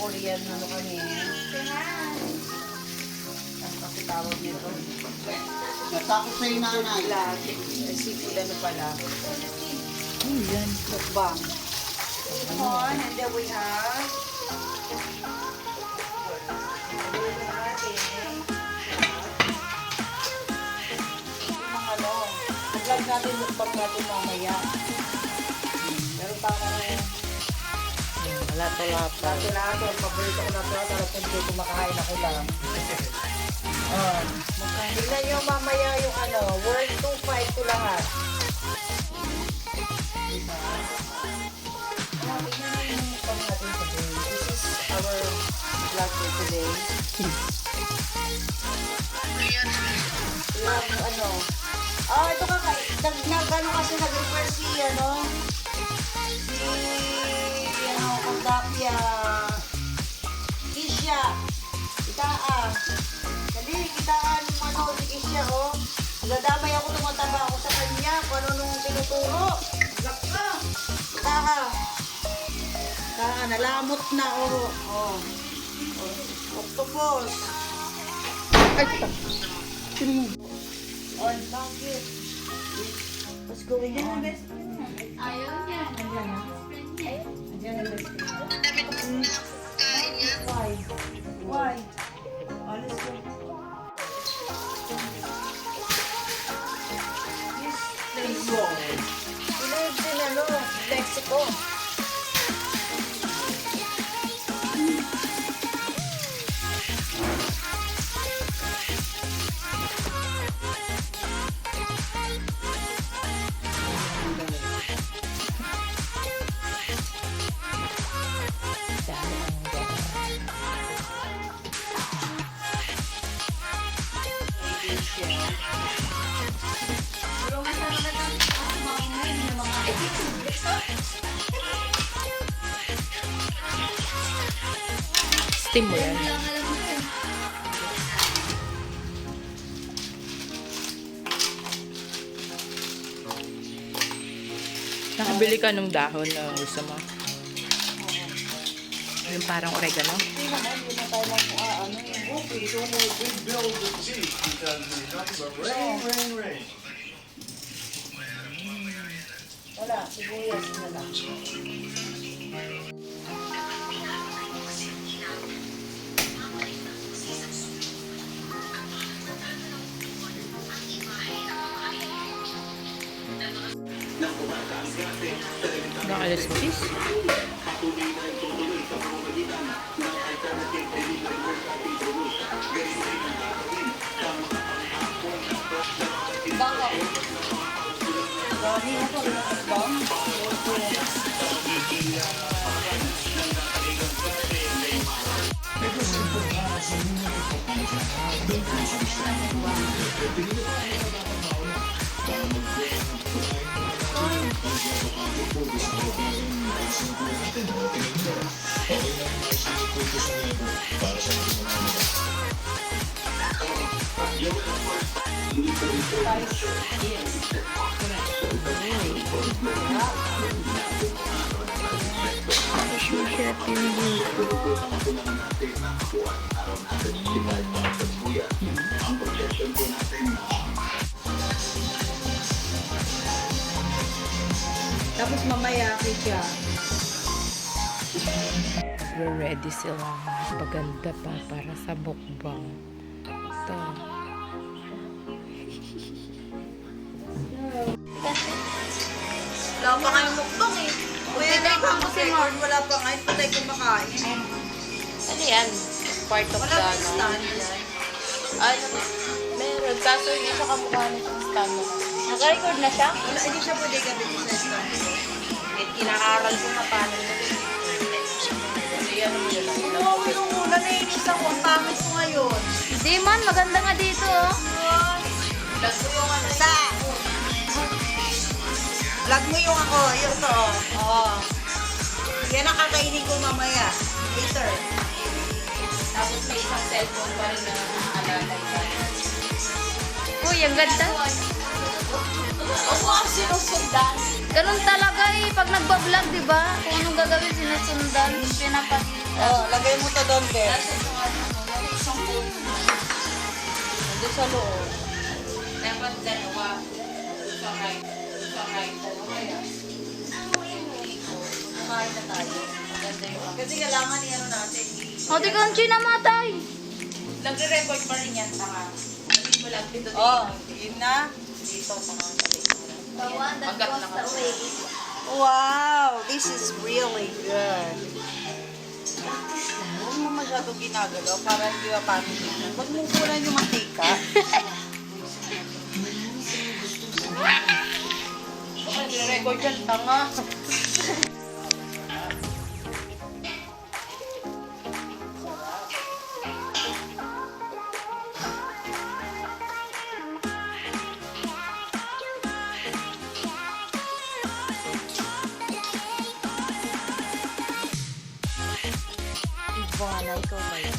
Korean ano kami. Ang kasi tawag nito. Natakot sa inanay. Seafood ano pala. Yan. Mukbang. Ipon, and then we have vlog natin, mukbang natin mamaya. Meron pa ako Lato-lato. lato-lato. Paborito ko lato-lato. Tapos hindi kumakain ako lang. Tignan nyo mamaya yung ano, worth 2.5 to lahat. Diba? Tignan nyo yung mukbang natin today. This is our vlog for today. Yung ano, ito ka, gano'n kasi nag-refer si, Kondapia, Kisha, Kitaan. Dali, Kitaan, si Kisha, oh. Nadamay ako, tumataba ako sa kanya, kung ano nung tinuturo. Kitaan. Nalamot na, oh. Octopus. Ay, kita. Oh, bakit? What's going on? Ayaw niya. Andiyan na. Andiyan ang best friend. Why? Why? Honestly. Yes, lives in Mexico. Pero masarap na lang ako maungay ng mga Steam mo yan. lang alam mo yun. Nakabili ka ng dahon na gusto mo. Yung parang oregano. Hindi na tayo mag-ano yun. Okay, so we'll build the cheese because we're talking about rain. Wala, sibuyas na lang. Nakalis cheese. Baka. Gani ako, bang? Tapos mamaya, siya. Ready sila. Paganda pa para sa mukbang. Ito. Wala pa kayong mukbang eh. Kuya, nag-record, wala pa nga. Ito tayo kumakain. Ano yan? Part of Wala the pa ano? stand yan. Ano? Meron. Kaso hindi siya kamukha nitong stand mo. Naka-record na siya? Wala, hindi siya pwede gamitin sa stand. Inaaral ko na paano yun. Yan mo yun. Kumuha mo yung una, nainis ako. Ang pangit ko ngayon. Di man, maganda nga dito oh. Vlog ko yung ano. Sa! Vlog mo yung ako. Yung to. Oo. Yan ang kakainin ko mamaya. Later. Tapos may isang cellphone pa rin na alalay ka. Uy, ang ganda. Ako ang sinusundan. Ganun talaga eh. Pag nagbablog, di ba? Kung anong gagawin, sinusundan, pinapakita. Oh, lagay mo to doon, Beth. Nandun sa loob. Dapat dalawa. Sa right. Sa right. Kaya. Kumain na tayo. Maganda yung Kasi kailangan yan natin. O, di kanchi namatay. Nagre-record pa rin yan, saka. Sabi mo lang dito dito. Oh, yun na. Dito, saka dali. The one that Pagkat was naman. away. Wow, this is really good. Huwag mo masyadong ginagalaw para hindi ba pamitin. Huwag mo kunan yung mantika. Nagre-record yan, tanga. Ivana, ikaw ba yun?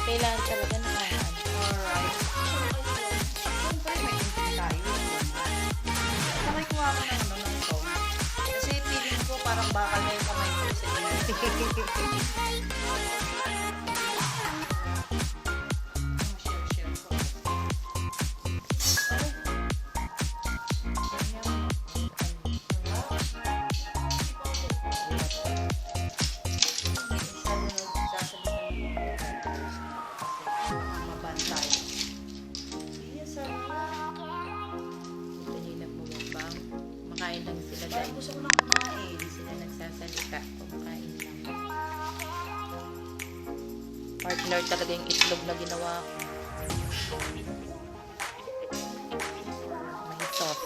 Kailangan talaga na Alright. Siyempre, may intindi tayo. Nakikuha ko ng ano ng phone. Kasi feeling ko parang bakal na yung kamay ko sa inyo. Share ko. Mabantay. Yes, sir. Ito nila bumabang. Makain lang sila dahil Gusto ko nang kumain. hindi sila nagsasalita. Kumakain lang. Partner talaga yung itlog na ginawa ko. May sauce.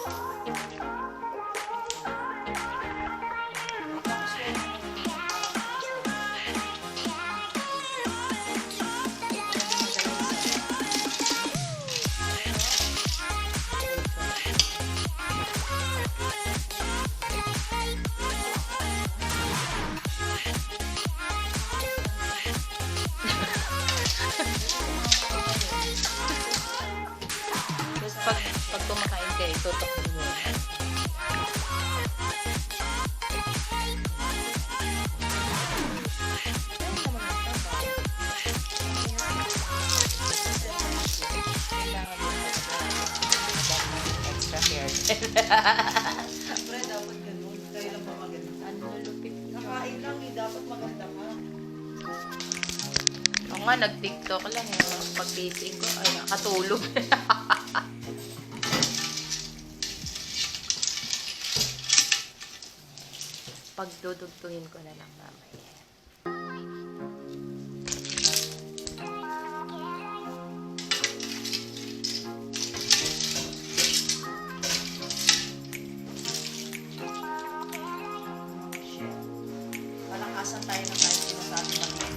Tapos pag kumakain kayo, tutok mo. Extra hair. Siyempre, dapat ganun. Kayo lang pa maganda. Ano lupit yun? Nakain lang eh. Dapat maganda ka. Ako nga, nag-tiktok lang. Pag-pacing ko, ay nakatulog. Pagdudugtungin ko na lang mamaya. Malakasan tayo ng kahit sinasabi natin.